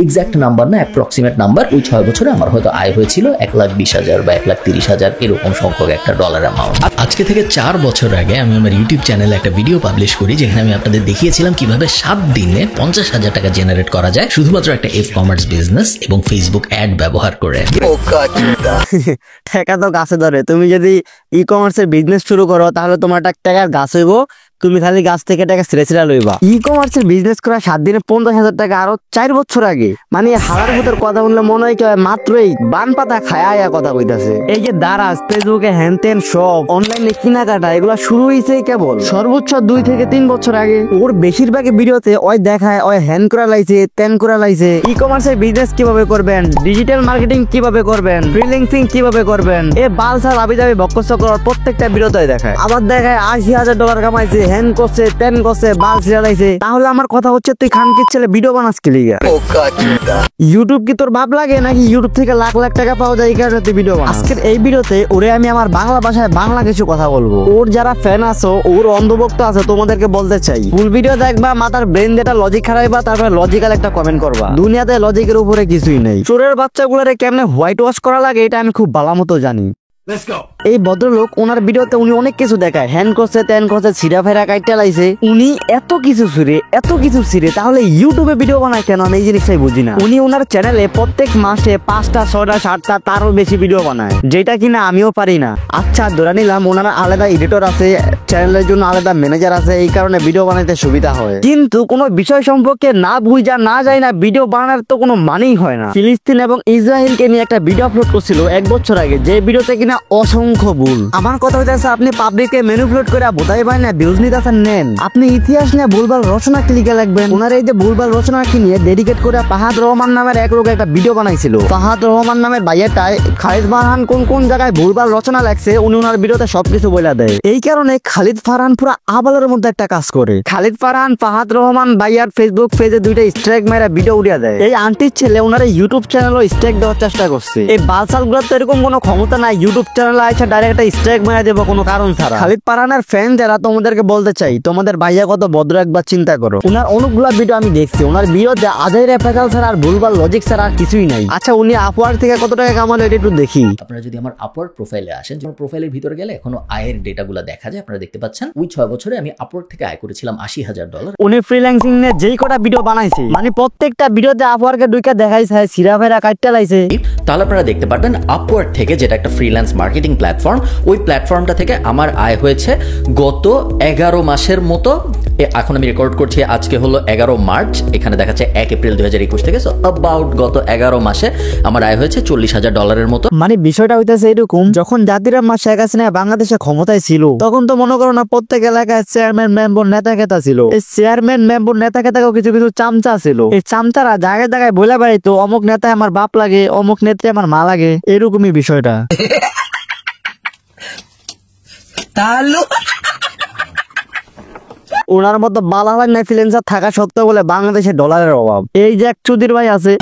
Exact number না, approximate number. ওই 6 বছরে আমার হয়তো আয় হয়েছিল 1,20,000 বা 1,30,000 এরকম সংখ্যক একটা ডলার অ্যামাউন্ট। আজকে থেকে 4 বছর আগে আমি আমার ইউটিউব চ্যানেলে একটা ভিডিও পাবলিশ করি যেখানে আমি আপনাদের দেখিয়েছিলাম কিভাবে 7 দিনে 50,000 টাকা জেনারেট করা যায় শুধুমাত্র একটা e-commerce বিজনেস এবং ফেসবুক অ্যাড ব্যবহার করে। টাকা তো গাছে ধরে। তুমি যদি ই-কমার্সের বিজনেস শুরু করো তাহলে তোমার টাকার গাছ হইব, তুমি খালি গাছ থেকে টাকা ছিঁড়ে লইবা। ই-কমার্সের বিজনেস করা 7 দিনে 50,000 টাকা আরো 4 বছর আগে, মানে হালার ভিতর কথা বললে মনে হয় কি মাত্রই বান পাতা খায়া কথা কইতাছে। এই যে দারাজ, ফেসবুকে হ্যানতেন সব অনলাইনে কেনাকাটা এগুলা শুরু হয়েছে কেবল সর্বোচ্চ 2 থেকে 3 বছর আগে। ওর বেশিরভাগ ভিডিওতে ওই দেখায় ওই হ্যান করা লাইছে, তেন করা লাইছে। ই-কমার্সের বিজনেস কিভাবে করবেন, ডিজিটাল মার্কেটিং কিভাবে করবেন, ফ্রিল্যান্সিং কিভাবে করবেন, এ বালসাল আবিদাবি বক্কচক্কর প্রত্যেকটা ভিডিওতে দেখায়। আবার দেখায় $80,000 কামাইছে, হ্যান করছে, তেন করছে, বাল ছিড়াইছে। তাহলে আমার কথা হচ্ছে তুই খানকির ছেলে ভিডিও বানাস কি লিগা? ইউটিউব কি তোর বাপ লাগে নাকি ইউটিউব থেকে লাখ লাখ টাকা পাওয়া যায় এই কারণে তুই ভিডিও বানাস? আজকের এই ভিডিওতে ওরে আমি আমার বাংলা ভাষায় বাংলা কিছু কথা বলবো। ওর যারা ফ্যান আছো, ওর অন্ধভক্ত আছে, তোমাদেরকে বলতে চাই ফুল ভিডিও দেখবা, মাথার ব্রেন যেটা লজিক খারাইবা, তারপরে লজিক্যাল একটা কমেন্ট করবা। দুনিয়াতে লজিকের উপরে কিছুই নেই। চোরের বাচ্চাগুলোরে কেমনে হোয়াইট ওয়াশ করা লাগে এটা আমি খুব ভালো মতো জানি। এই ভদ্রলোক ওনার ভিডিওতে উনি অনেক কিছু দেখায়, হ্যান করছে, তেন করছে, ছিড়া ফেরা কাইটা লাইছে। উনি এত কিছু ছিড়ে তাহলে ইউটিউবে ভিডিও বানায় কেন? আমি এই জিনিসটাই বুঝি না। উনি ওনার চ্যানেলে প্রত্যেক মাসে 5টা 6টা 7টা তারও বেশি ভিডিও বানায়, যেটা কিনা আমিও পারি না। আচ্ছা ধরে নিলাম ওনার আলাদা এডিটর আছে, চ্যানেলের জন্য আলাদা ম্যানেজার আছে, এই কারণে ভিডিও বানাইতে সুবিধা হয়। কিন্তু কোনো বিষয় সম্পর্কে না বুঝা না যায় না ভিডিও বানানোর তো কোনো মানেই হয় না। ফিলিস্তিন এবং ইসরায়েলকে নিয়ে একটা ভিডিও আপলোড করছিল 1 বছর আগে, যে ভিডিওতে কিনা অসংখ্য ভুল। আমার কথা হইতেছে আপনি পাবলিককে ম্যানিপুলেট করে বোধাই পায় না ভিউজ নিতেছেন নেন, আপনি ইতিহাস নিয়ে ভুলভাল রচনা ক্লিকে লাগবেন। ওনার এই যে ভুলভাল রচনা কি নিয়ে ডেডিকেট করে ফাহাদ রহমান নামের এক লোক একটা ভিডিও বানাইছিল। ফাহাদ রহমান নামের ভাইয়াটাই খালিদ ফারহান কোন জায়গায় ভুলভাল রচনা লাগছে উনি ওনার ভিডিওতে সবকিছু বলে দেয়। এই কারণে খালিদ ফারহান পুরো আবালের মধ্যে একটা কাজ করে। খালিদ ফারহান ফাহাদ রহমান ভাইয়ার ফেসবুক পেজে 2টা স্ট্রাইক মেরা ভিডিও উড়িয়া দেয়। এই আন্টির ছেলে ওনার ইউটিউব চ্যানেলও স্ট্রাইক দেওয়ার চেষ্টা করছে। এই বালসাল গুলোর তো এরকম কোনো ক্ষমতা নাই ইউটিউব চ্যানেলে আইসা ডাইরেক্ট একটা স্ট্রাইক মেরা দেবো কোনো কারণ ছাড়া। খালিদ ফারহানের ফ্যান যারা, তোমাদেরকে বলতে চাই তোমাদের ভাইয়া কত ভদ্র একবার চিন্তা করো। ওনার অনেকগুলা ভিডিও আমি দেখছি, ওনার ভিডিওতে আজের এফাকাল ছাড়া আর ভুলভাল লজিক ছাড়া আর কিছুই নাই। আচ্ছা উনি আপওয়ার্ক থেকে কত টাকা কামালো এটা একটু দেখি। আপনারা যদি আমার আপওয়ার্ক প্রোফাইলে আসেন, যেমন প্রোফাইলের ভিতরে গেলে এখনো আয়ের ডেটাগুলো দেখা যায়, আপনারা দেখতে পাচ্ছেন ওই 6 বছরে আমি আপওয়ার্ক থেকে আয় করেছিলাম $80,000। উনি ফ্রিল্যান্সিং নিয়ে যেই কটা ভিডিও বানাইছে, মানে প্রত্যেকটা ভিডিওতে আপওয়ার্কে দুইটা দেখাইছে সিরা ফেরা কাটটা লাইছে। তাহলে আপনারা দেখতে পারবেন আপওয়ার্ক থেকে, যেটা একটা ফ্রিল্যান্স মার্কেটিং প্ল্যাটফর্ম, ওই প্ল্যাটফর্মটা থেকে আমার আয় হয়েছে গত 11 মাসের মতো। এখন আমি রেকর্ড করছি, আজকে হলো 11 মার্চ, এখানে দেখাচ্ছে 1 এপ্রিল 2021 থেকে। সো অ্যাবাউট গত 11 মাসে আমার আয় হয়েছে $40,000 মতো। মানে বিষয়টা হইতেছে এরকম, যখন জাতির মা শেখ হাসিনা বাংলাদেশে ক্ষমতায় ছিল তখন তো মনে করো না প্রত্যেক এলাকায় চেয়ারম্যান মেম্বার নেতা খেতা ছিল। এই চেয়ারম্যান মেম্বার নেতা খেতাও কিছু কিছু চামচা ছিল। এই চামচারা জায়গায় জায়গায় বলে বেড়াইতো অমুক নেতা আমার বাপ লাগে, অমুক নেত্রী আমার মা লাগে, এরকমই বিষয়টা। ওনার মতো বালাবান ইনফ্লুয়েন্সার থাকা সত্ত্বেও বলে বাংলাদেশে ডলারের অভাব। এই যে এক চুদির ভাই আছে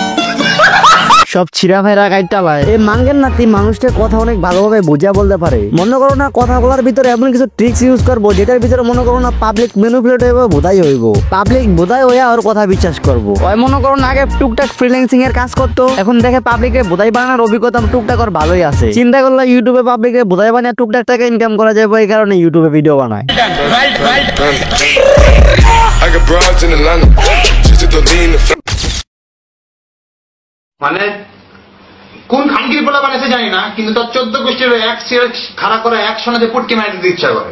সব ছিড়া ফেরা কাইটা ভাই, এই মাঙ্গের নাতি মানুষটা কথা অনেক ভালোভাবে বুঝা বলতে পারে। মনে করো না কথা বলার ভিতরে এমন কিছু ট্রিক্স ইউজ করবো যেটার ভিতরে মনে করো না পাবলিক ম্যানিপুলেট হইব, বোধাই হইব, পাবলিক বোধাই হইয়া ওর কথা বিশ্বাস করবো। ওই মনে করো না আগে টুকটাক ফ্রিল্যান্সিং এর কাজ করতো, এখন দেখে পাবলিকে বোধাই বানানোর অভিজ্ঞতা টুকটাক ওর ভালোই আছে। চিন্তা করলে ইউটিউবে পাবলিকে বোধাই বানিয়ে টুকটাক টাকা ইনকাম করা যাবে, এই কারণে ইউটিউবে ভিডিও বানায়। মানে কোন খানকির পোলা বানাইছে জানি না, কিন্তু তার 14 গোষ্ঠীর এক খাড়া করে 100 পুটকি মারি দিতে ইচ্ছা করে।